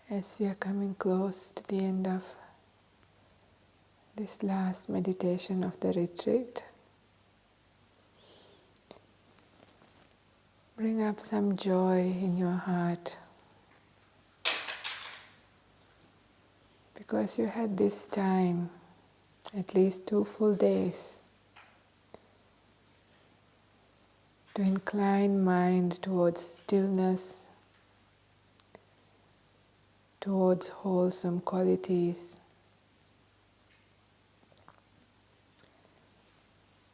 As we are coming close to the end of this last meditation of the retreat, bring up some joy in your heart because you had this time, at least 2 full days, to incline mind towards stillness, towards wholesome qualities,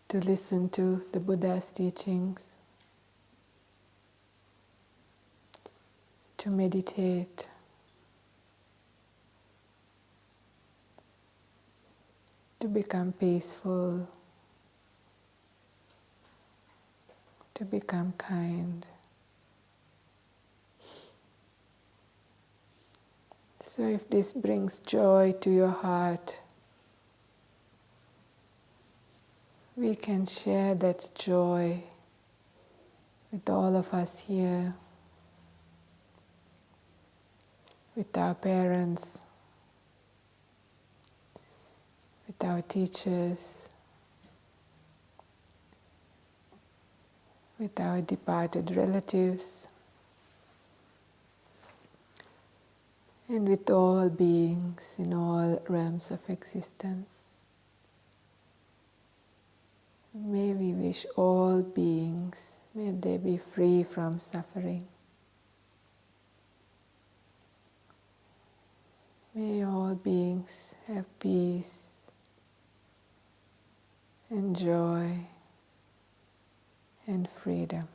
to listen to the Buddha's teachings, to meditate, to become peaceful, to become kind. So if this brings joy to your heart, we can share that joy with all of us here, with our parents, with our teachers, with our departed relatives, and with all beings in all realms of existence. May we wish all beings, may they be free from suffering. May all beings have peace and joy and freedom.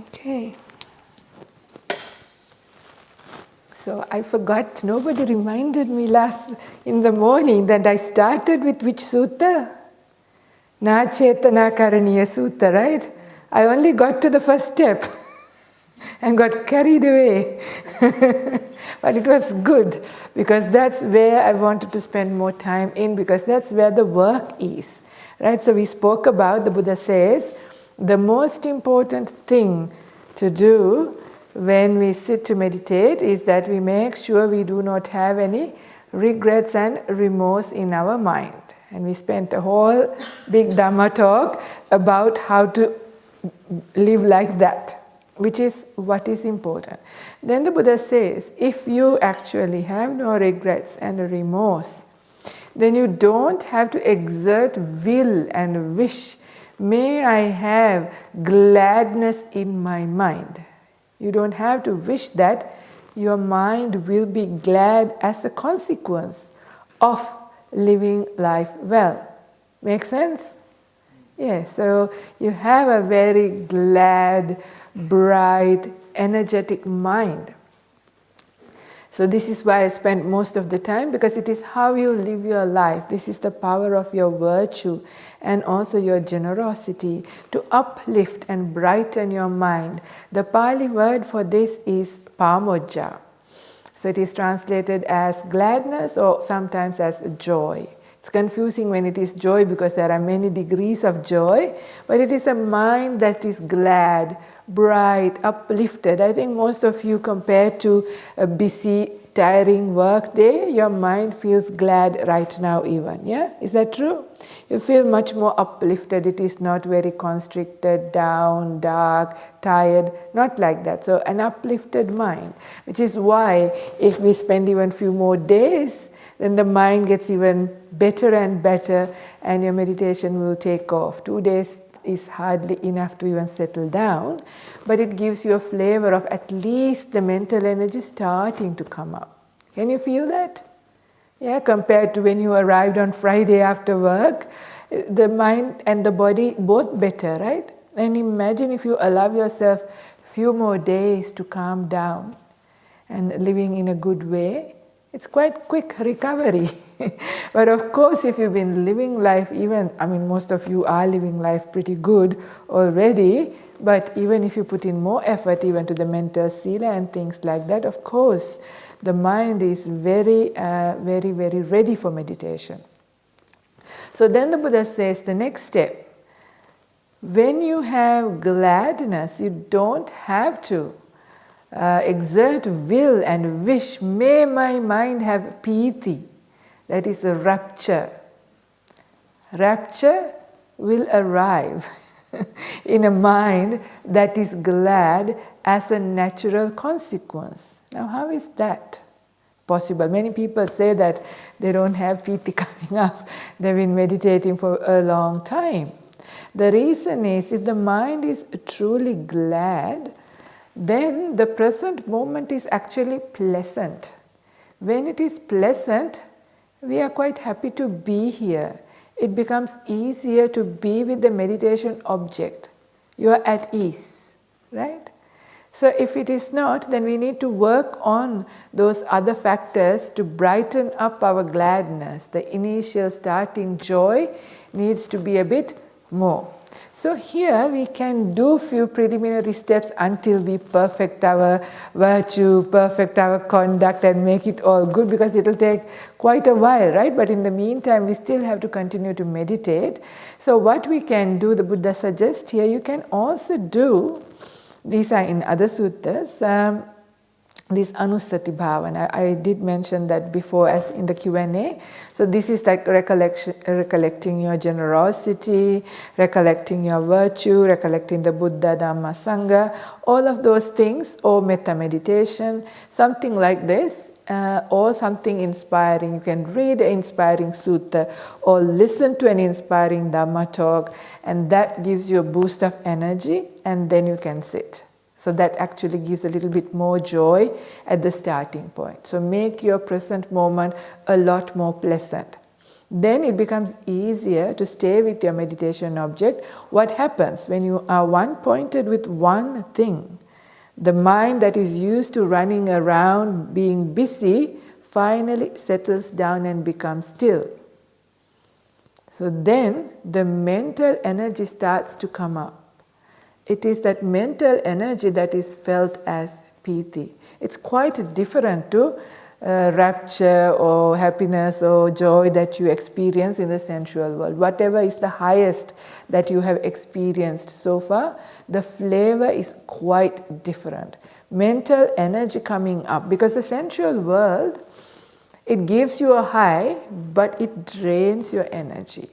Okay. So I forgot, nobody reminded me in the morning that I started with which sutta? Ayya Karunika sutta, right? I only got to the first step and got carried away. But it was good because that's where I wanted to spend more time in, because that's where the work is. Right? So we spoke about, the Buddha says, the most important thing to do when we sit to meditate is that we make sure we do not have any regrets and remorse in our mind. And we spent a whole big Dhamma talk about how to live like that, which is what is important. Then the Buddha says, if you actually have no regrets and remorse, then you don't have to exert will and wish, may I have gladness in my mind. You don't have to wish that your mind will be glad as a consequence of living life well. Make sense? Yes, so you have a very glad, bright, energetic mind. So this is why I spend most of the time, because it is how you live your life. This is the power of your virtue and also your generosity to uplift and brighten your mind. The Pali word for this is pamojja. So it is translated as gladness or sometimes as joy. It's confusing when it is joy because there are many degrees of joy, but it is a mind that is glad, bright, uplifted. I think most of you, compared to a busy tiring work day, your mind feels glad right now even. Yeah? Is that true? You feel much more uplifted. It is not very constricted, down, dark, tired. Not like that. So an uplifted mind. Which is why if we spend even few more days, then the mind gets even better and better and your meditation will take off. 2 days is hardly enough to even settle down, but it gives you a flavor of at least the mental energy starting to come up. Can you feel that? Yeah, compared to when you arrived on Friday after work, the mind and the body both better, right? And imagine if you allow yourself a few more days to calm down and living in a good way. It's quite quick recovery. But of course, if you've been living life most of you are living life pretty good already, but even if you put in more effort even to the mental sila and things like that, of course, the mind is very, very ready for meditation. So then the Buddha says the next step, when you have gladness, you don't have to exert will and wish, may my mind have piti. That is a rapture. Rapture will arrive in a mind that is glad as a natural consequence. Now, how is that possible? Many people say that they don't have piti coming up. They've been meditating for a long time. The reason is, if the mind is truly glad, then the present moment is actually pleasant. When it is pleasant, we are quite happy to be here. It becomes easier to be with the meditation object. You are at ease, right? So if it is not, then we need to work on those other factors to brighten up our gladness. The initial starting joy needs to be a bit more. So here we can do few preliminary steps until we perfect our virtue, perfect our conduct and make it all good, because it will take quite a while, right? But in the meantime, we still have to continue to meditate. So what we can do, the Buddha suggests here, you can also do, these are in other suttas, this anusati bhavana. I did mention that before as in the Q&A. So this is like recollecting your generosity, recollecting your virtue, recollecting the Buddha, Dhamma, Sangha, all of those things, or metta meditation, something like this, or something inspiring. You can read an inspiring sutta or listen to an inspiring Dhamma talk, and that gives you a boost of energy, and then you can sit. So that actually gives a little bit more joy at the starting point. So make your present moment a lot more pleasant. Then it becomes easier to stay with your meditation object. What happens when you are one-pointed with one thing? The mind that is used to running around, being busy, finally settles down and becomes still. So then the mental energy starts to come up. It is that mental energy that is felt as piti. It's quite different to rapture or happiness or joy that you experience in the sensual world. Whatever is the highest that you have experienced so far, the flavor is quite different. Mental energy coming up, because the sensual world, it gives you a high, but it drains your energy.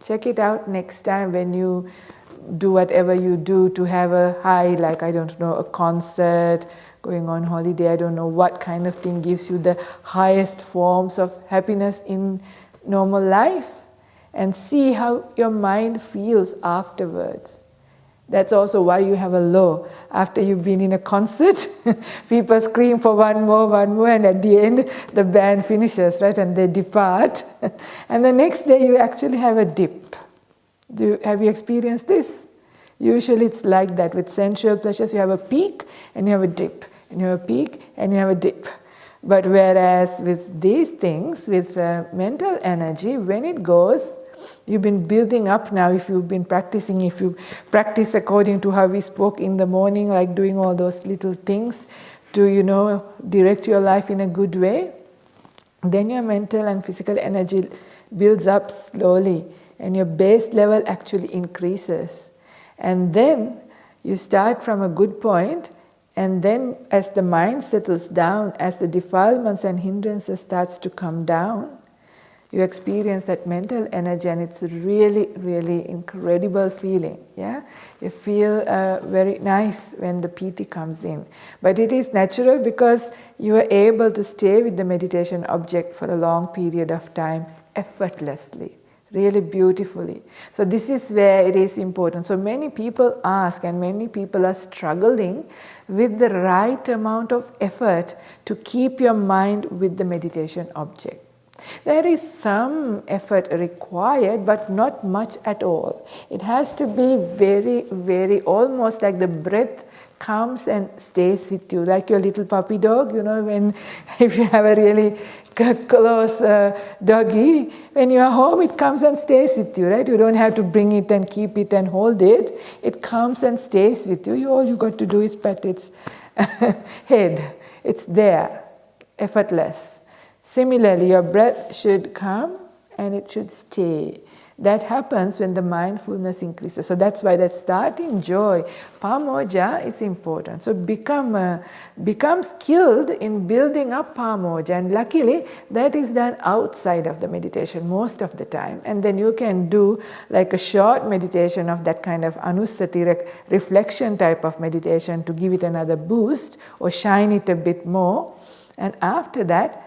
Check it out next time when you do whatever you do to have a high, like, I don't know, a concert, going on holiday, I don't know what kind of thing gives you the highest forms of happiness in normal life, and see how your mind feels afterwards. That's also why you have a low. After you've been in a concert, people scream for one more, and at the end the band finishes, right, and they depart. And the next day you actually have a dip. Have you experienced this? Usually it's like that. With sensual pleasures, you have a peak and you have a dip, and you have a peak and you have a dip. But whereas with these things, with mental energy, when it goes, you've been building up now. If you've been practicing, if you practice according to how we spoke in the morning, like doing all those little things to, direct your life in a good way, then your mental and physical energy builds up slowly, and your base level actually increases. And then you start from a good point, And then as the mind settles down, as the defilements and hindrances starts to come down, you experience that mental energy, and it's a really, really incredible feeling. Yeah, you feel very nice when the piti comes in. But it is natural because you are able to stay with the meditation object for a long period of time effortlessly, really beautifully. So this is where it is important. So many people ask, and many people are struggling with the right amount of effort to keep your mind with the meditation object. There is some effort required, but not much at all. It has to be very, very, almost like the breath comes and stays with you, like your little puppy dog, when if you have a really close doggy, when you are home, it comes and stays with you, right? You don't have to bring it and keep it and hold it. It comes and stays with you. All you got to do is pat its head. It's there, effortless. Similarly, your breath should come and it should stay. That happens when the mindfulness increases. So that's why that starting joy, pamoja, is important. So become skilled in building up pamoja, and luckily that is done outside of the meditation most of the time. And then you can do like a short meditation of that kind of anusati, reflection type of meditation, to give it another boost or shine it a bit more. And after that,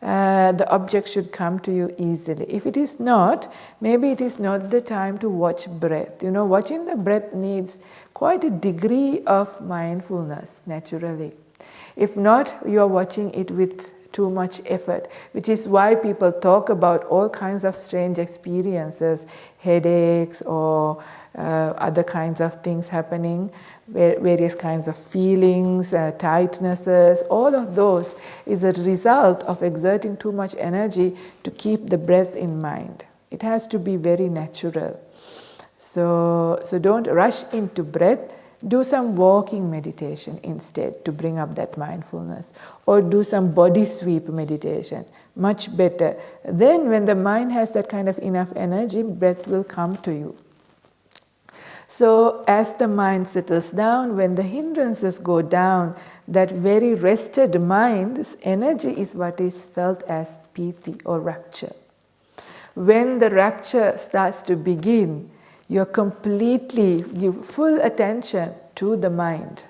the object should come to you easily. If it is not, maybe it is not the time to watch breath. Watching the breath needs quite a degree of mindfulness naturally. If not, you are watching it with too much effort, which is why people talk about all kinds of strange experiences, headaches or other kinds of things happening, various kinds of feelings, tightnesses. All of those is a result of exerting too much energy to keep the breath in mind. It has to be very natural. So don't rush into breath. Do some walking meditation instead to bring up that mindfulness, or do some body sweep meditation, much better. Then when the mind has that kind of enough energy, breath will come to you. So as the mind settles down, when the hindrances go down, that very rested mind's energy is what is felt as piti or rapture. When the rapture starts to begin, you give full attention to the mind.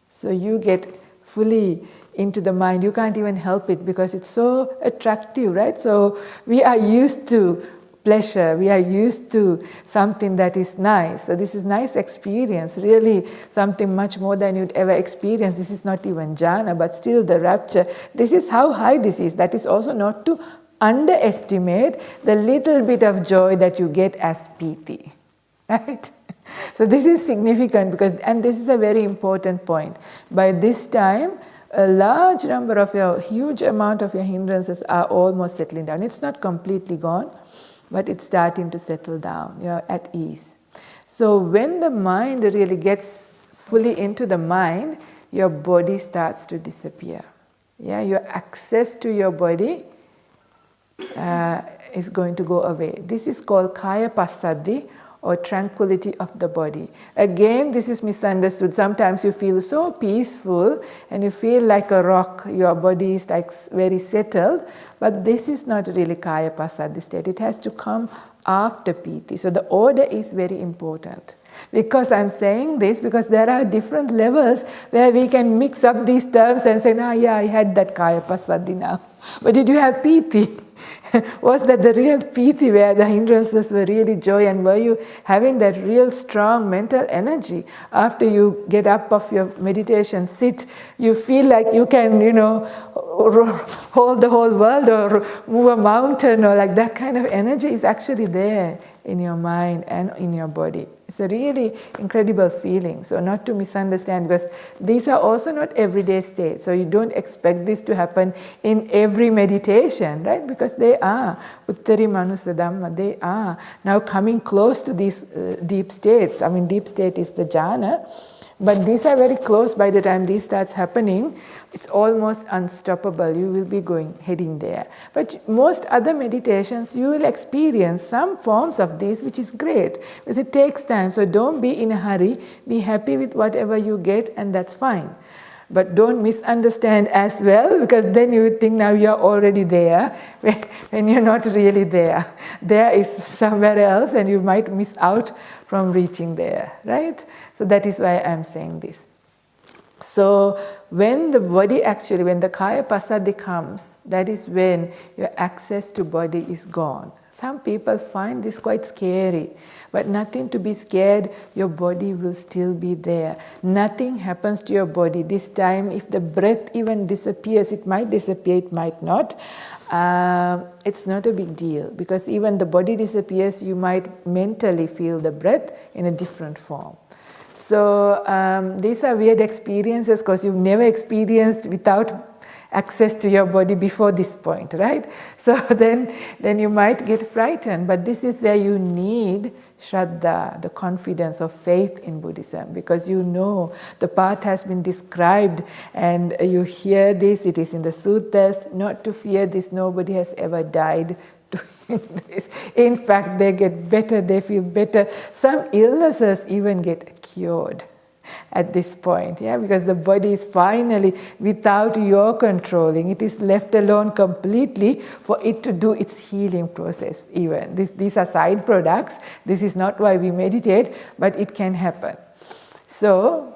So you get fully into the mind. You can't even help it because it's so attractive, right? So we are used to pleasure. We are used to something that is nice. So this is nice experience, really something much more than you'd ever experience. This is not even jhana, but still the rapture. This is how high this is. That is also not to underestimate the little bit of joy that you get as piti. Right? So this is significant and this is a very important point. By this time, a large number of huge amount of your hindrances are almost settling down. It's not completely gone, but it's starting to settle down. You're at ease. So when the mind really gets fully into the mind, your body starts to disappear. Yeah, your access to your body is going to go away. This is called kaya passaddhi, or tranquility of the body. Again, this is misunderstood. Sometimes you feel so peaceful and you feel like a rock, your body is like very settled, but this is not really kaya passaddhi state. It has to come after piti. So the order is very important. Because I'm saying this because there are different levels where we can mix up these terms and say, I had that kaya passaddhi now. But did you have piti? Was that the real piti where the hindrances were really joy, and were you having that real strong mental energy? After you get up of your meditation, sit, you feel like you can, hold the whole world or move a mountain, or like that kind of energy is actually there in your mind and in your body. It's a really incredible feeling. So not to misunderstand, because these are also not everyday states. So you don't expect this to happen in every meditation, right? Because they are uttari manusa dhamma. They are now coming close to these deep states. I mean, deep state is the jhana. But these are very close. By the time this starts happening, it's almost unstoppable. You will be heading there. But most other meditations, you will experience some forms of this, which is great, because it takes time. So don't be in a hurry. Be happy with whatever you get, and that's fine. But don't misunderstand as well, because then you would think now you're already there when you're not really there. There is somewhere else and you might miss out from reaching there, right? So that is why I'm saying this. So when the body actually, when the kaya passaddhi comes, that is when your access to body is gone. Some people find this quite scary, but nothing to be scared, your body will still be there. Nothing happens to your body. This time, if the breath even disappears, it might disappear, it might not. It's not a big deal, because even the body disappears, you might mentally feel the breath in a different form. So these are weird experiences because you've never experienced without access to your body before this point, right? So then you might get frightened, but this is where you need Shraddha, the confidence of faith in Buddhism, because you know the path has been described and you hear this, it is in the suttas, not to fear this, nobody has ever died doing this. In fact, they get better, they feel better. Some illnesses even get cured at this point, because the body is finally, without your controlling, it is left alone completely for it to do its healing process even. These are side products, this is not why we meditate, but it can happen. So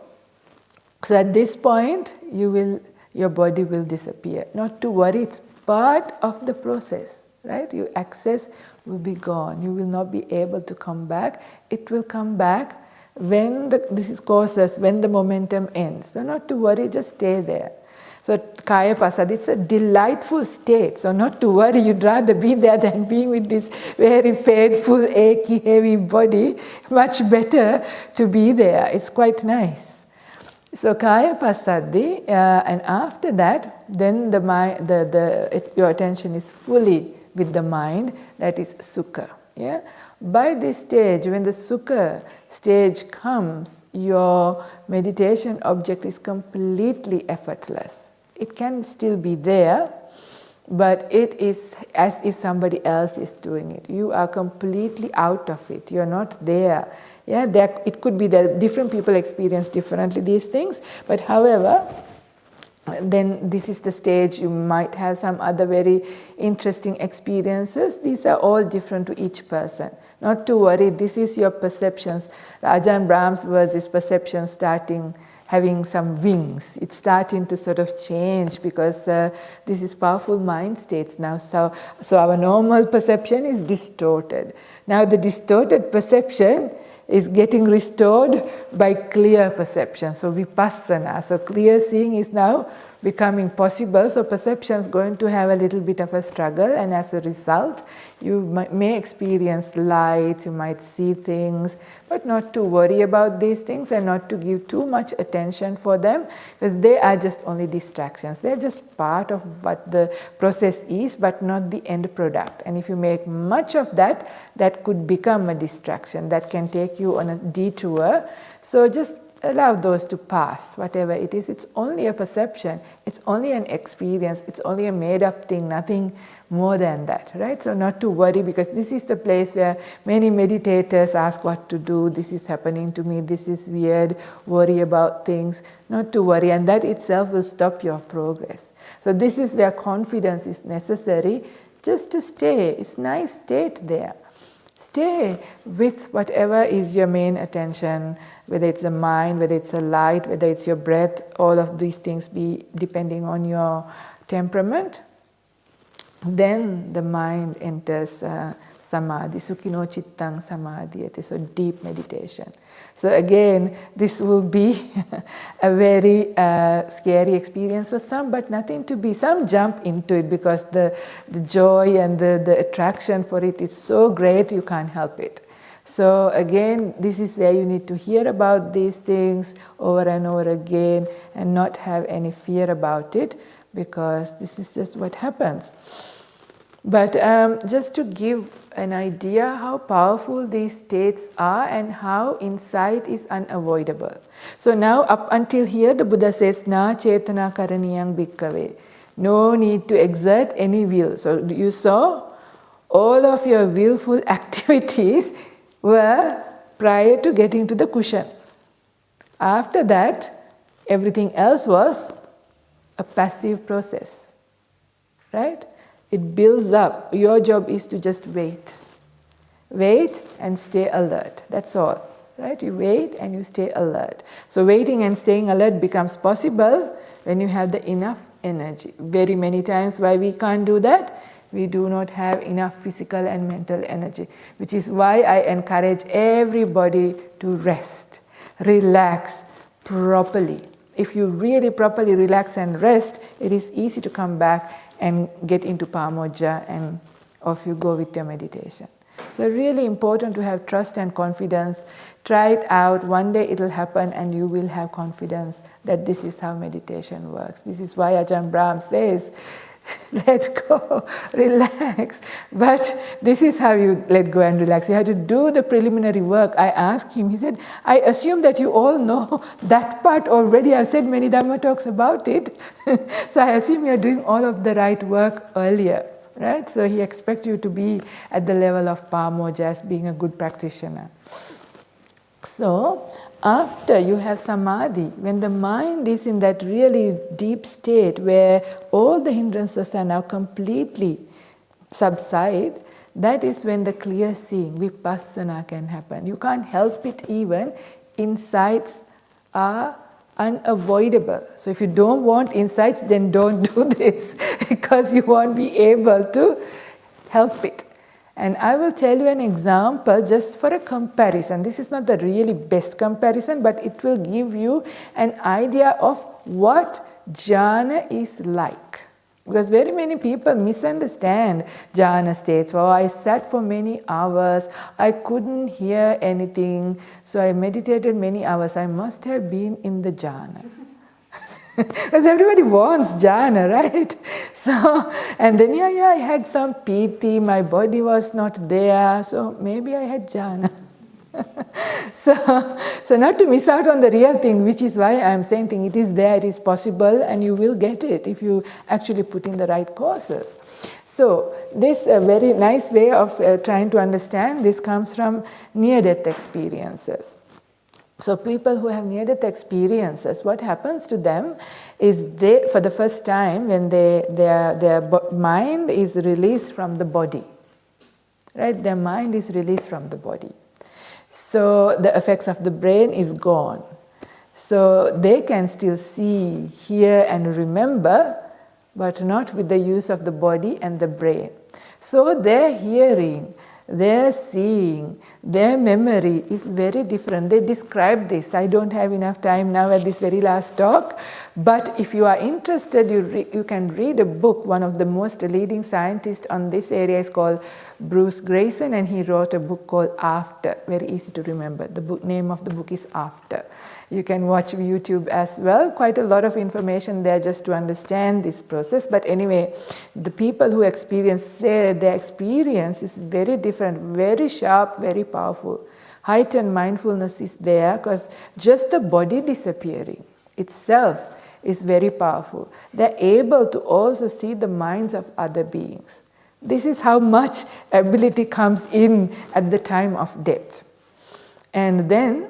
at this point, your body will disappear. Not to worry, it's part of the process, right? Your access will be gone, you will not be able to come back. It will come back when when the momentum ends. So not to worry, just stay there. So kaya passaddhi, it's a delightful state. So not to worry, you'd rather be there than being with this very painful, achy, heavy body. Much better to be there. It's quite nice. So kaya passaddhi, and after that, then your attention is fully with the mind. That is sukha. By this stage, when the sukha stage comes, your meditation object is completely effortless. It can still be there, but it is as if somebody else is doing it. You are completely out of it. You are not there. It could be that different people experience differently these things, but however, then this is the stage. You might have some other very interesting experiences. These are all different to each person. Not to worry, this is your perceptions. Ajahn Brahm's words is perception starting having some wings. It's starting to sort of change because this is powerful mind states now. So our normal perception is distorted. Now the distorted perception is getting restored by clear perception. So vipassana. So clear seeing is now becoming possible. So perception is going to have a little bit of a struggle, and as a result, you may experience light, you might see things, but not to worry about these things and not to give too much attention for them, because they are just only distractions. They're just part of what the process is, but not the end product. And if you make much of that, that could become a distraction that can take you on a detour. So just allow those to pass, whatever it is. It's only a perception, it's only an experience, it's only a made-up thing, nothing more than that, right? So not to worry, because this is the place where many meditators ask what to do, this is happening to me, this is weird, worry about things. Not to worry, and that itself will stop your progress. So this is where confidence is necessary, just to stay. It's nice state there. Stay with whatever is your main attention, whether it's the mind, whether it's a light, whether it's your breath, all of these things be depending on your temperament. Then the mind enters samadhi, sukhino chittang samadhiyate, so deep meditation. So again, this will be a very scary experience for some, but nothing to be. Some jump into it because the joy and the attraction for it is so great you can't help it. So again, this is where you need to hear about these things over and over again and not have any fear about it, because this is just what happens. But just to give an idea how powerful these states are and how insight is unavoidable. So now up until here the Buddha says, Na cetana karaniyang bhikkave. No need to exert any will. So you saw all of your willful activities were prior to getting to the cushion. After that, Everything else was a passive process, right? It builds up. Your job is to just wait. Wait and stay alert. That's all, right? You wait and you stay alert. So waiting and staying alert becomes possible when you have the enough energy. Very many times why we can't do that? We do not have enough physical and mental energy, which is why I encourage everybody to rest, relax properly. If you really properly relax and rest, it is easy to come back and get into Pamoja and off you go with your meditation. So really important to have trust and confidence. Try it out. One day it will happen and you will have confidence that this is how meditation works. This is why Ajahn Brahm says, let go, relax. But this is how you let go and relax. You have to do the preliminary work. I asked him, he said, I assume that you all know that part already. I've said many Dhamma talks about it. So I assume you're doing all of the right work earlier. Right? So he expects you to be at the level of Pamoja as being a good practitioner. So after you have Samadhi, when the mind is in that really deep state where all the hindrances are now completely subside, that is when the clear seeing, Vipassana, can happen. You can't help it even. Insights are unavoidable. So if you don't want insights, then don't do this because you won't be able to help it. And I will tell you an example just for a comparison. This is not the really best comparison, but it will give you an idea of what jhana is like. Because very many people misunderstand jhana states. Oh, I sat for many hours, I couldn't hear anything, so I meditated many hours. I must have been in the jhana. Because everybody wants jhana, right? So, and then I had some piti, my body was not there, so maybe I had jhana. So not to miss out on the real thing, which is why I am saying it is there, it is possible, and you will get it if you actually put in the right courses. So this very nice way of trying to understand this comes from near-death experiences. So people who have near-death experiences, what happens to them is they, for the first time, when their mind is released from the body, right? Their mind is released from the body. So the effects of the brain is gone. So they can still see, hear and remember, but not with the use of the body and the brain. So their hearing, their seeing, their memory is very different. They describe this. I don't have enough time now at this very last talk, but if you are interested, you can read a book. One of the most leading scientists on this area is called Bruce Grayson, and he wrote a book called After. Very easy to remember. The name of the book is After. You can watch YouTube as well. Quite a lot of information there just to understand this process. But anyway, the people who experience, say their experience is very different, very sharp, very powerful. Heightened mindfulness is there because just the body disappearing itself is very powerful. They're able to also see the minds of other beings. This is how much ability comes in at the time of death. And then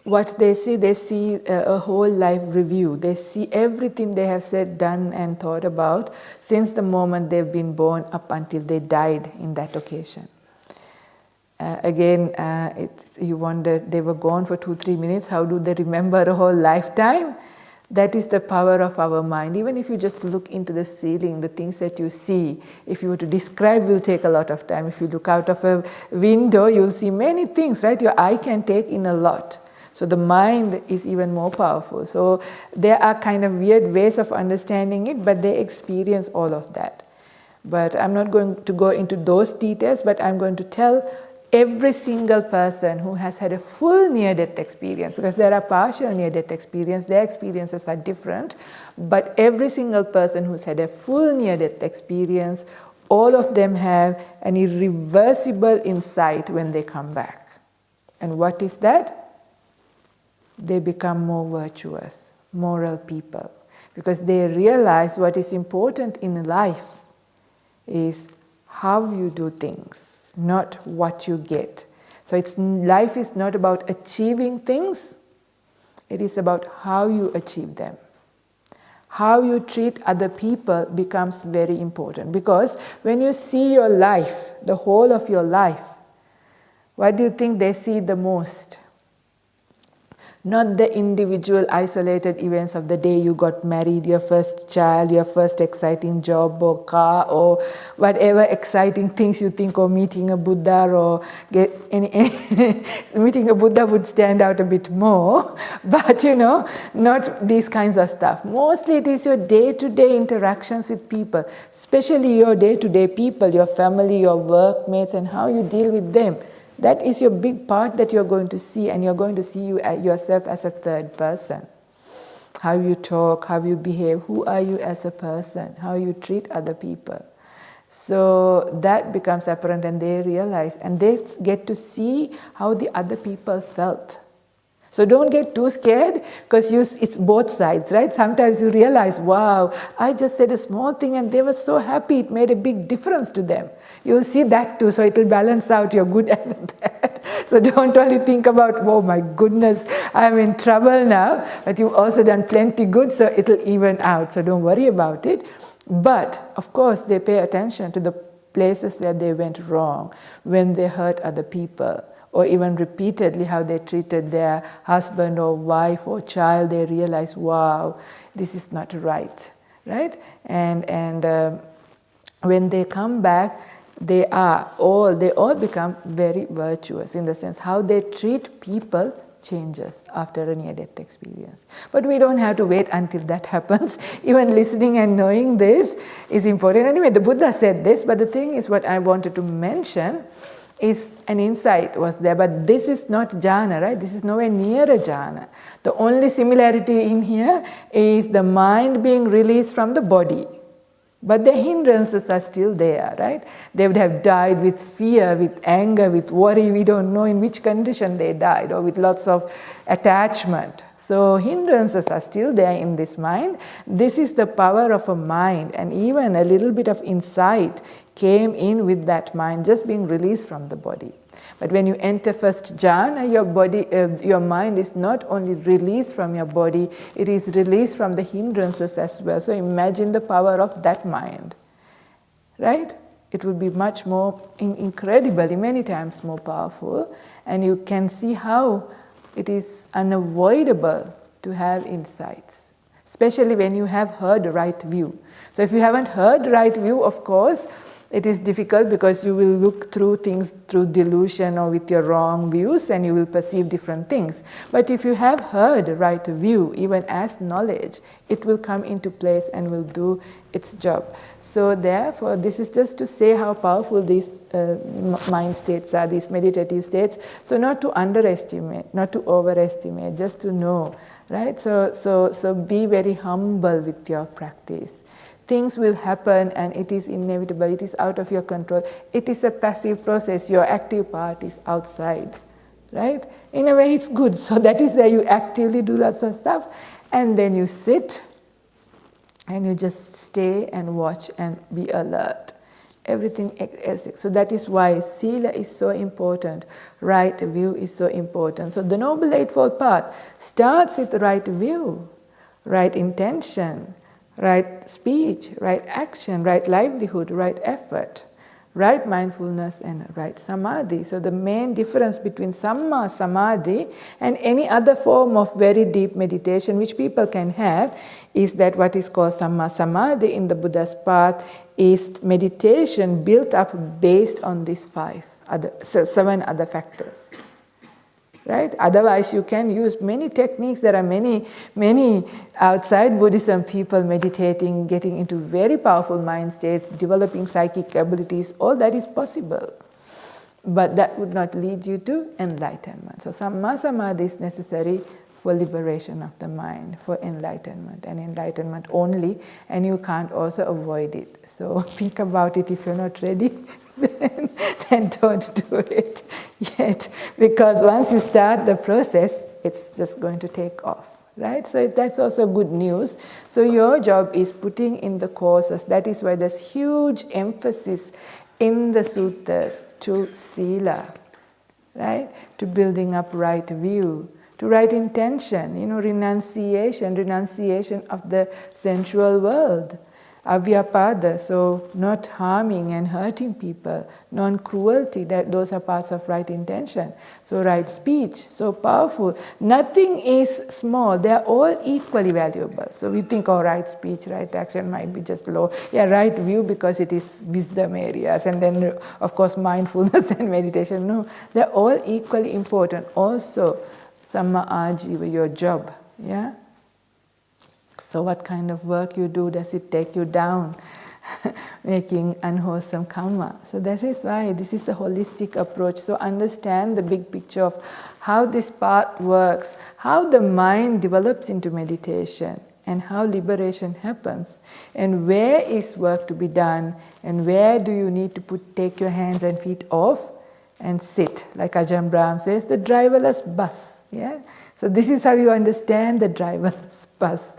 what they see a whole life review. They see everything they have said, done and thought about since the moment they've been born up until they died in that occasion. You wonder, they were gone for 2-3 minutes, how do they remember a whole lifetime? That is the power of our mind. Even if you just look into the ceiling, the things that you see, if you were to describe, will take a lot of time. If you look out of a window, you'll see many things, right? Your eye can take in a lot. So the mind is even more powerful. So there are kind of weird ways of understanding it, but they experience all of that. But I'm not going to go into those details, but I'm going to tell every single person who has had a full near-death experience, because there are partial near-death experience, their experiences are different, but every single person who's had a full near-death experience, all of them have an irreversible insight when they come back. And what is that? They become more virtuous, moral people, because they realize what is important in life is how you do things, not what you get. So life is not about achieving things, It is about how you achieve them. How you treat other people becomes very important, because when you see your life, the whole of your life, what do you think they see the most? Not the individual isolated events of the day you got married, your first child, your first exciting job or car, or whatever exciting things you think, or meeting a Buddha, or meeting a Buddha would stand out a bit more, but not these kinds of stuff. Mostly it is your day-to-day interactions with people, especially your day-to-day people, your family, your workmates, and how you deal with them. That is your big part that you're going to see, and you're going to see yourself as a third person. How you talk, how you behave, who are you as a person, how you treat other people. So that becomes apparent, and they realize, and they get to see how the other people felt. So don't get too scared, because it's both sides, right? Sometimes you realize, wow, I just said a small thing and they were so happy, it made a big difference to them. You'll see that too, so it will balance out your good and the bad. So don't only think about, oh my goodness, I'm in trouble now, but you've also done plenty good, so it'll even out. So don't worry about it. But of course, they pay attention to the places where they went wrong, when they hurt other people, or even repeatedly how they treated their husband or wife or child. They realize, wow, this is not right? And when they come back, they all become very virtuous, in the sense how they treat people changes after a near-death experience. But we don't have to wait until that happens. Even listening and knowing this is important. Anyway, the Buddha said this, but the thing is, what I wanted to mention is an insight was there, but this is not jhana, right? This is nowhere near a jhana. The only similarity in here is the mind being released from the body. But the hindrances are still there, right? They would have died with fear, with anger, with worry. We don't know in which condition they died, or with lots of attachment. So hindrances are still there in this mind. This is the power of a mind, and even a little bit of insight came in with that mind just being released from the body. But when you enter first jhana, your mind is not only released from your body, it is released from the hindrances as well. So imagine the power of that mind, right? It will be much more incredibly, many times more powerful, and you can see how it is unavoidable to have insights, especially when you have heard the right view. So if you haven't heard the right view, of course, it is difficult, because you will look through things through delusion or with your wrong views, and you will perceive different things. But if you have heard the right view, even as knowledge, it will come into place and will do its job. So therefore, this is just to say how powerful these mind states are, these meditative states. So not to underestimate, not to overestimate, just to know, right? So be very humble with your practice. Things will happen, and it is inevitable, it is out of your control. It is a passive process. Your active part is outside, right? In a way, it's good. So that is where you actively do lots of stuff, and then you sit and you just stay and watch and be alert. Everything else. So that is why sila is so important. Right view is so important. So the Noble Eightfold Path starts with the right view, right intention, right speech, right action, right livelihood, right effort, right mindfulness, and right samadhi. So the main difference between samma samadhi and any other form of very deep meditation which people can have is that what is called samma samadhi in the Buddha's path is meditation built up based on these seven other factors. Right? Otherwise, you can use many techniques. There are many outside Buddhism people meditating, getting into very powerful mind states, developing psychic abilities. All that is possible. But that would not lead you to enlightenment. So samma samadhi is necessary for liberation of the mind, for enlightenment, and enlightenment only, and you can't also avoid it. So think about it. If you're not ready, then don't do it yet, because once you start the process, it's just going to take off, right? So that's also good news. So your job is putting in the courses. That is why there's huge emphasis in the suttas to sila, right? To building up right view, to right intention, renunciation of the sensual world. Avyapada, so not harming and hurting people, non-cruelty, those are parts of right intention. So right speech, so powerful. Nothing is small, they are all equally valuable. So we think, right speech, right action might be just low. Yeah, right view because it is wisdom areas, and then of course mindfulness and meditation. No, they're all equally important. Also, Samma Ajiva, your job, yeah? So what kind of work you do, does it take you down, making unwholesome karma? So this is why this is a holistic approach. So understand the big picture of how this path works, how the mind develops into meditation, and how liberation happens, and where is work to be done, and where do you need to take your hands and feet off and sit. Like Ajahn Brahm says, the driverless bus. Yeah. So this is how you understand the driverless bus.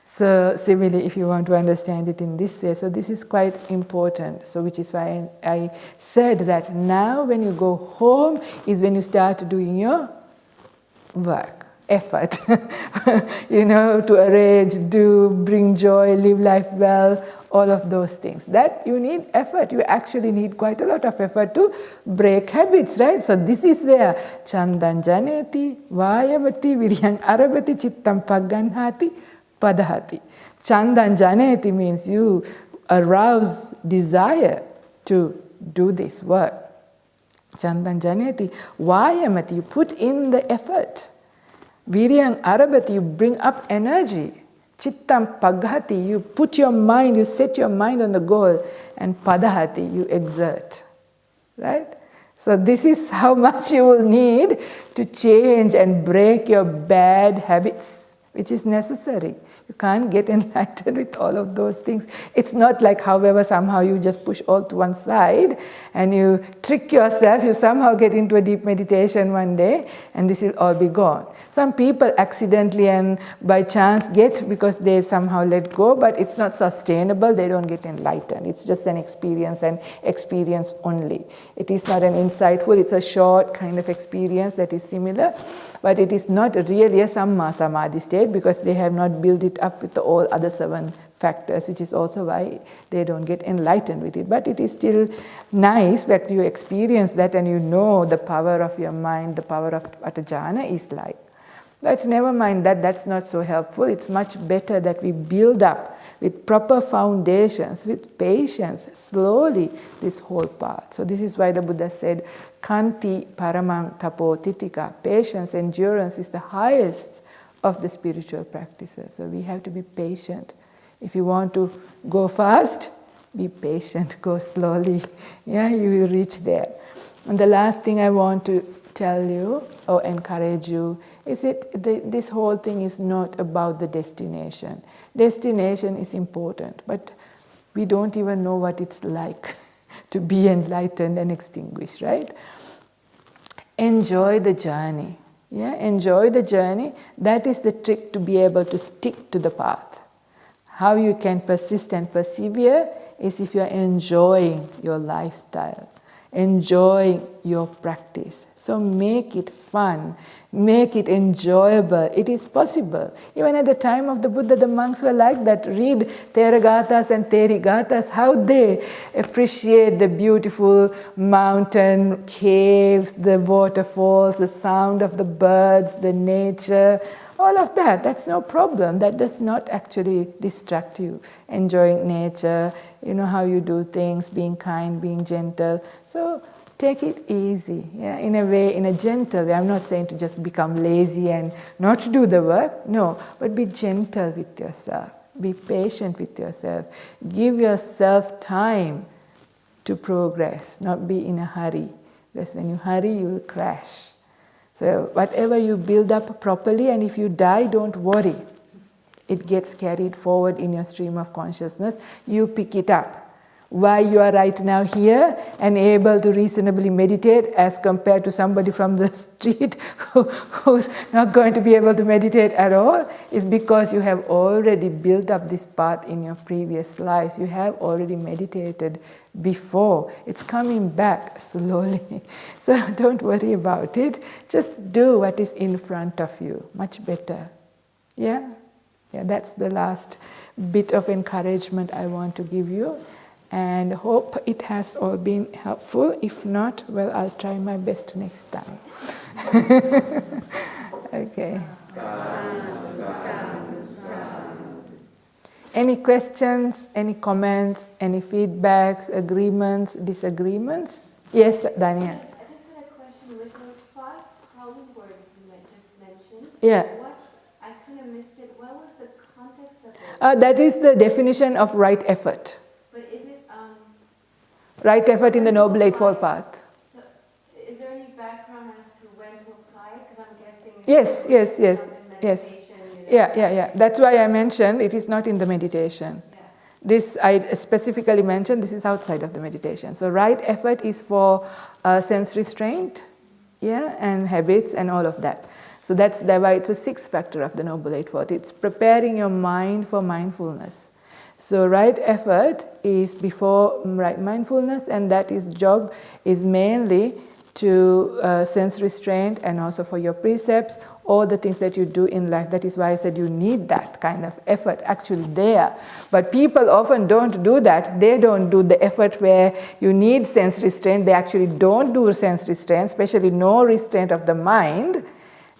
So similarly, if you want to understand it in this way, so this is quite important. So which is why I said that now when you go home is when you start doing your work, effort, to arrange, do, bring joy, live life well, all of those things. That you need effort. You actually need quite a lot of effort to break habits, right? So this is where Chandan Janeti, Vayamati, Viryang Arabati, Chittam Pagganhati, Padahati. Chandan Janeti means you arouse desire to do this work. Chandan Janeti, Vayamati, you put in the effort. Viryang Arabati, you bring up energy. Chittam Paghati, you put your mind, you set your mind on the goal. And Padahati, you exert. Right? So this is how much you will need to change and break your bad habits, which is necessary. You can't get enlightened with all of those things. It's not like, however, somehow you just push all to one side and you trick yourself, you somehow get into a deep meditation one day and this will all be gone. Some people accidentally and by chance get because they somehow let go, but it's not sustainable, they don't get enlightened. It's just an experience and experience only. It is not an insightful, it's a short kind of experience that is similar, but it is not really a Samma Samadhi state because they have not built it up with the all other 7 factors, which is also why they don't get enlightened with it. But it is still nice that you experience that and you know the power of your mind, the power of what a jhana is like. But never mind that, that's not so helpful. It's much better that we build up with proper foundations, with patience, slowly, this whole path. So this is why the Buddha said, Kanti paramang tapo titika. Patience, endurance is the highest of the spiritual practices. So we have to be patient. If you want to go fast, be patient, go slowly. Yeah, you will reach there. And the last thing I want to tell you or encourage you is this whole thing is not about the destination. Destination is important, but we don't even know what it's like to be enlightened and extinguished, right? Enjoy the journey. Yeah, enjoy the journey. That is the trick to be able to stick to the path. How you can persist and persevere is if you are enjoying your lifestyle, enjoying your practice. So make it fun, make it enjoyable. It is possible. Even at the time of the Buddha, the monks were like that. Read Theragathas and Therigathas, how they appreciate the beautiful mountain caves, the waterfalls, the sound of the birds, the nature, all of that. That's no problem. That does not actually distract you. Enjoying nature, how you do things, being kind, being gentle. So take it easy, yeah, in a way, in a gentle way. I'm not saying to just become lazy and not do the work, no, but be gentle with yourself. Be patient with yourself. Give yourself time to progress, not be in a hurry. Because when you hurry, you will crash. So whatever you build up properly, and if you die, don't worry. It gets carried forward in your stream of consciousness. You pick it up. why you are right now here and able to reasonably meditate as compared to somebody from the street who's not going to be able to meditate at all, is because you have already built up this path in your previous lives. You have already meditated before. It's coming back slowly. So don't worry about it. Just do what is in front of you. Much better. Yeah? Yeah, that's the last bit of encouragement I want to give you. And hope it has all been helpful. If not, well, I'll try my best next time. Okay. Any questions, any comments, any feedbacks, agreements, disagreements? Yes, Daniel. I just had a question with those 5 Pali words you just mentioned. Yeah. I kind of missed it. What was the context of it? That is the definition of right effort. But is it... right effort in the Noble Eightfold Path. So, is there any background as to when to apply it? Because I'm guessing... Yes. Yeah. That's why I mentioned it is not in the meditation. Yeah. This I specifically mentioned, this is outside of the meditation. So right effort is for sense restraint, and habits and all of that. So that's why it's a 6th factor of the Noble Eightfold. It's preparing your mind for mindfulness. So right effort is before right mindfulness, and that is job is mainly to sense restraint and also for your precepts, all the things that you do in life. That is why I said you need that kind of effort actually there. But people often don't do that. They don't do the effort where you need sense restraint. They actually don't do sense restraint, especially no restraint of the mind.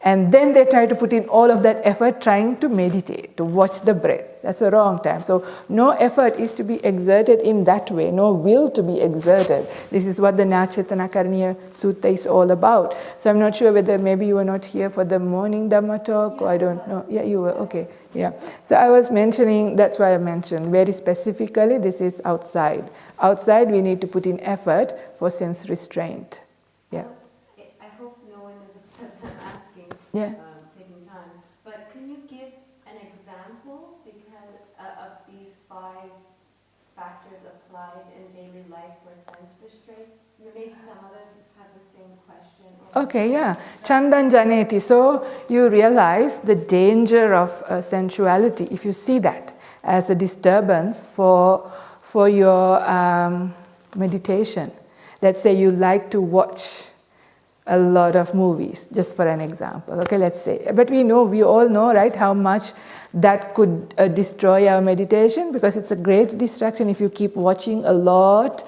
And then they try to put in all of that effort trying to meditate, to watch the breath. That's a wrong time. So no effort is to be exerted in that way, no will to be exerted. This is what the Ayya Karunika Sutta is all about. So I'm not sure whether maybe you were not here for the morning Dhamma talk, or I don't know. Yeah, you were, okay. Yeah. So I was mentioning, that's why I mentioned, very specifically this is outside. Outside we need to put in effort for sense restraint. Yeah. Yeah. Taking time. But can you give an example because of these 5 factors applied in daily life for sense restraint? Maybe some others have the same question. Okay, yeah. Chandan janeti. So you realize the danger of sensuality if you see that as a disturbance for your meditation. Let's say you like to watch a lot of movies, just for an example. Okay, let's say. But we all know, right, how much that could destroy our meditation, because it's a great distraction. If you keep watching a lot,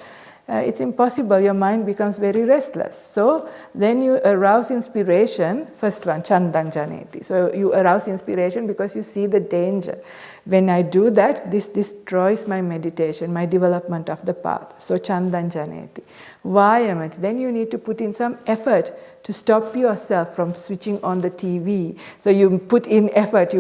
it's impossible. Your mind becomes very restless. So then you arouse inspiration. First one, Chandan janeti. So you arouse inspiration because you see the danger. When I do that, this destroys my meditation, my development of the path. So Chandan janeti. Vayamati. Then you need to put in some effort to stop yourself from switching on the TV. So you put in effort.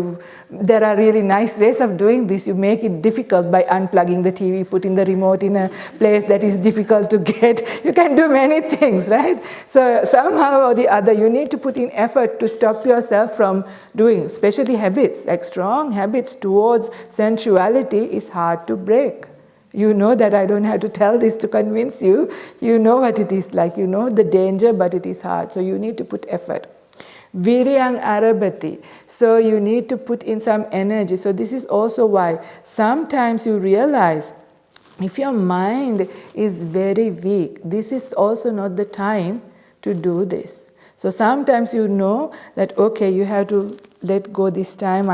There are really nice ways of doing this. You make it difficult by unplugging the TV, putting the remote in a place that is difficult to get. You can do many things, right? So somehow or the other, you need to put in effort to stop yourself from doing, especially habits, like strong habits towards sensuality is hard to break. You know that I don't have to tell this to convince you. You know what it is like. You know the danger, but it is hard. So you need to put effort. Viryang arabati. So you need to put in some energy. So this is also why sometimes you realize if your mind is very weak, this is also not the time to do this. So sometimes you know that, okay, you have to let go this time,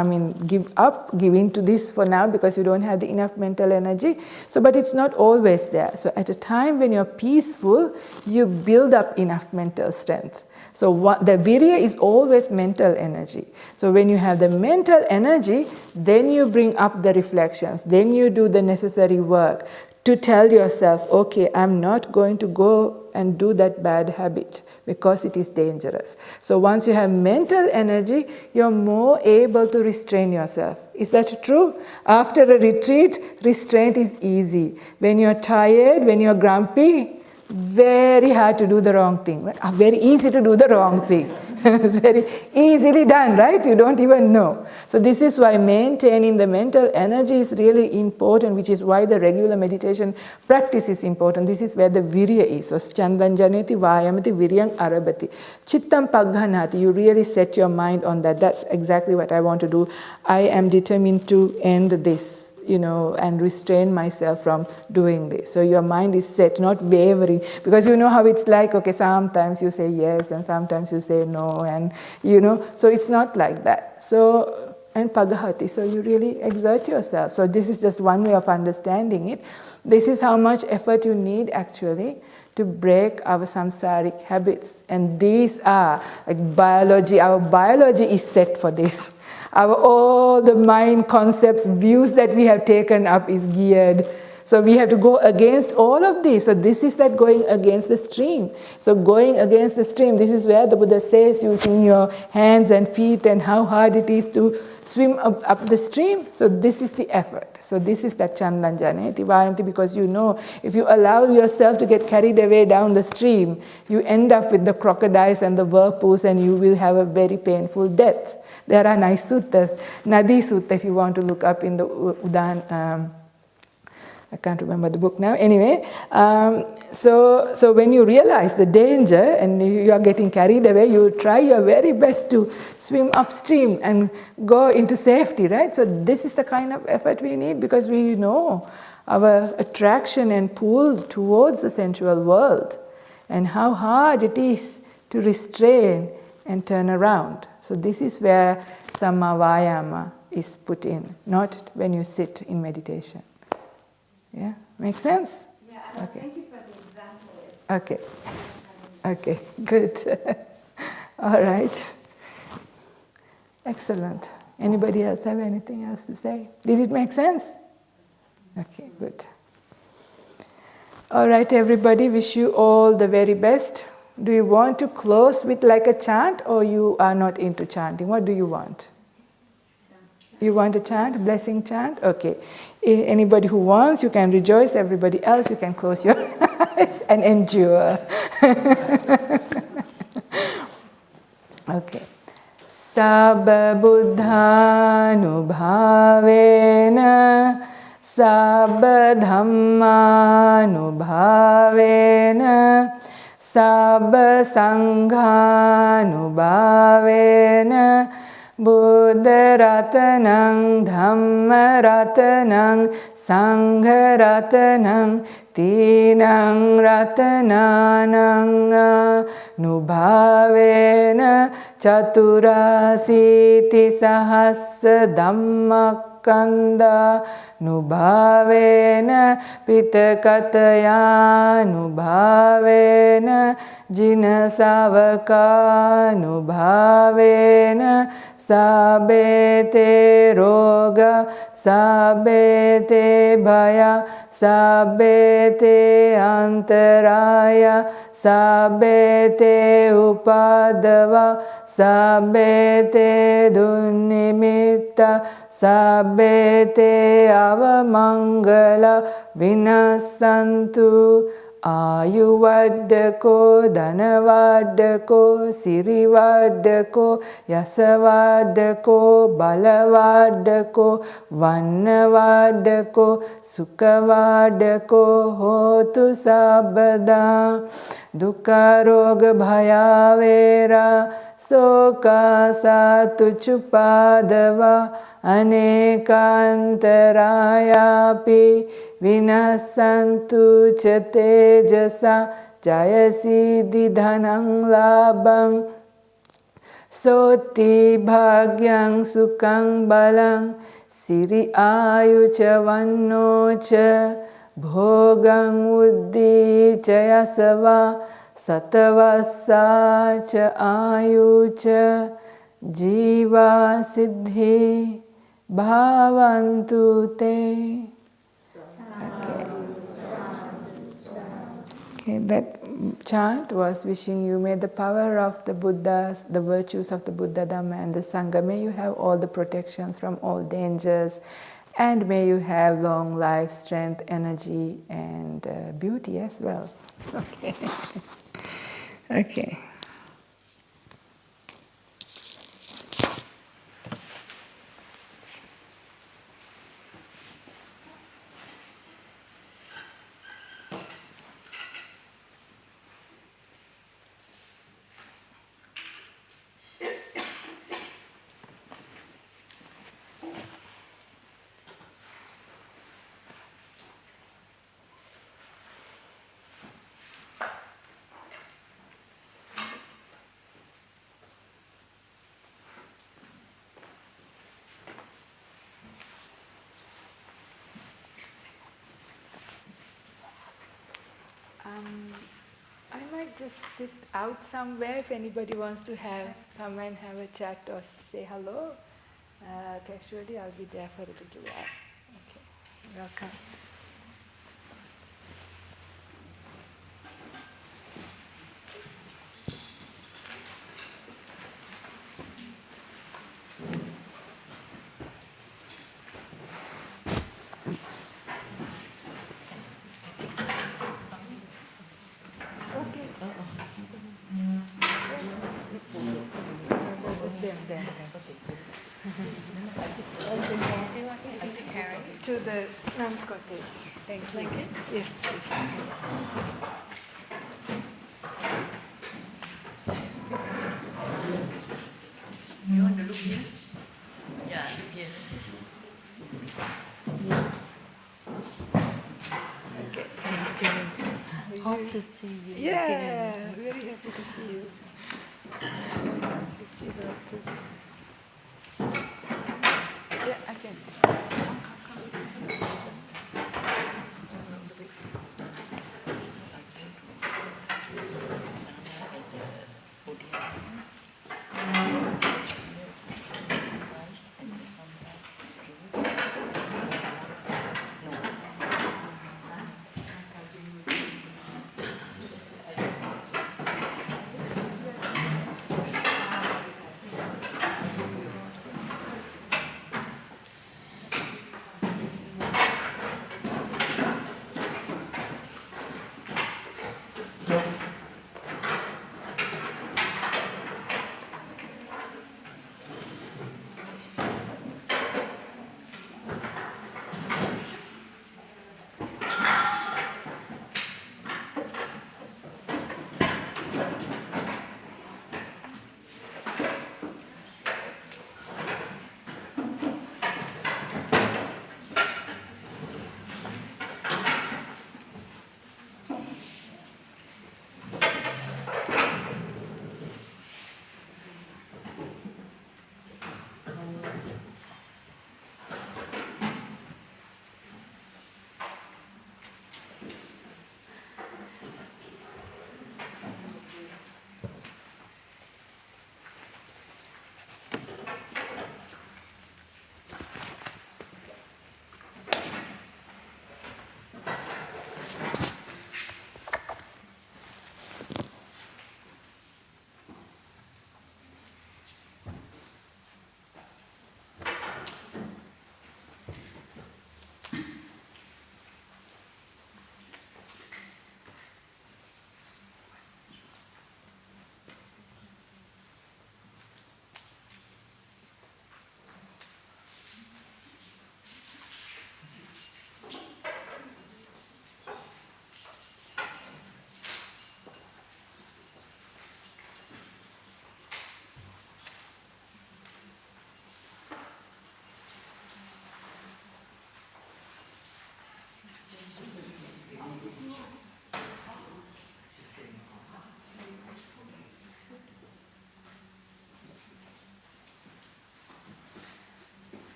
give in to this for now because you don't have the enough mental energy. So, but it's not always there. So at a time when you're peaceful, you build up enough mental strength. So the virya is always mental energy. So when you have the mental energy, then you bring up the reflections, then you do the necessary work to tell yourself, okay, I'm not going to go and do that bad habit because it is dangerous. So once you have mental energy, you're more able to restrain yourself. Is that true? After a retreat, restraint is easy. When you're tired, when you're grumpy, very hard to do the wrong thing. Very easy to do the wrong thing. It's very easily done, right? You don't even know. So this is why maintaining the mental energy is really important, which is why the regular meditation practice is important. This is where the virya is. So chandan janeti vayamati viryam arabati. Chittam paghanati. You really set your mind on that. That's exactly what I want to do. I am determined to end this, and restrain myself from doing this. So your mind is set, not wavering, because you know how it's like, okay, sometimes you say yes and sometimes you say no, and so it's not like that. So, and pagahati, so you really exert yourself. So this is just one way of understanding it. This is how much effort you need actually to break our samsaric habits. And these are like biology, our biology is set for this. All the mind concepts, views that we have taken up is geared. So we have to go against all of this. So this is that going against the stream. So going against the stream, this is where the Buddha says using your hands and feet and how hard it is to swim up the stream. So this is the effort. So this is that chandan janeti vayanti, because if you allow yourself to get carried away down the stream, you end up with the crocodiles and the whirlpools and you will have a very painful death. There are nice suttas, Nadi Sutta, if you want to look up in the Udan. I can't remember the book now. Anyway, so when you realize the danger and you are getting carried away, you try your very best to swim upstream and go into safety, right? So this is the kind of effort we need, because we know our attraction and pull towards the sensual world and how hard it is to restrain and turn around. So this is where samma vayama is put in, not when you sit in meditation. Yeah, make sense? Yeah, and okay. Thank you for the example. Okay, good. All right. Excellent. Anybody else have anything else to say? Did it make sense? Okay, good. All right, everybody, wish you all the very best. Do you want to close with like a chant, or you are not into chanting? What do you want? You want a chant, blessing chant? Okay. Anybody who wants, you can rejoice. Everybody else, you can close your eyes and endure. Okay. Sabba buddhanubhavena, sabba dhammanubhavena, sabba sanghanubhavena, Buddha ratanang, dhamma ratanang, sangha ratanang, tinang ratananang nubhavena, chaturasiti sahassa dhammakanda nubhavena, pitakataya nubhavena, jinasavaka nubhavena, sabete roga, sabete bhaya, sabete antaraya, sabete upadava, sabete dunnimitta, sabete avamangala vinasantu. Ayuvaddako, dhanavaddako, sirivaddako, yasavaddako, balavaddako, vannavaddako, sukavaddako, hotu sabbada. Dukkha roga bhaya vera, soka satuchupadava, anekantarayapi, vinasantu ca tejasa, jayasiddhi dhanang labang, soti bhagyang sukang balang, siri ayu ca vanno ca, bhogang uddhi ca yasava, satavassa ca ayu ca, jiva siddhi bhavantu te. Okay, that chant was wishing you may the power of the Buddhas, the virtues of the Buddha, Dhamma and the Sangha, may you have all the protections from all dangers, and may you have long life, strength, energy and beauty as well. Okay. Okay. just sit out somewhere if anybody wants to come and have a chat or say hello. Casually, I'll be there for a little while. Okay, welcome. Do you want us to carry? To the nuns' cottage. Thank you. Blankets? Yes, please. You want to look here? Yeah, look here. Okay. Hope to see you Yeah, again. very happy to see you.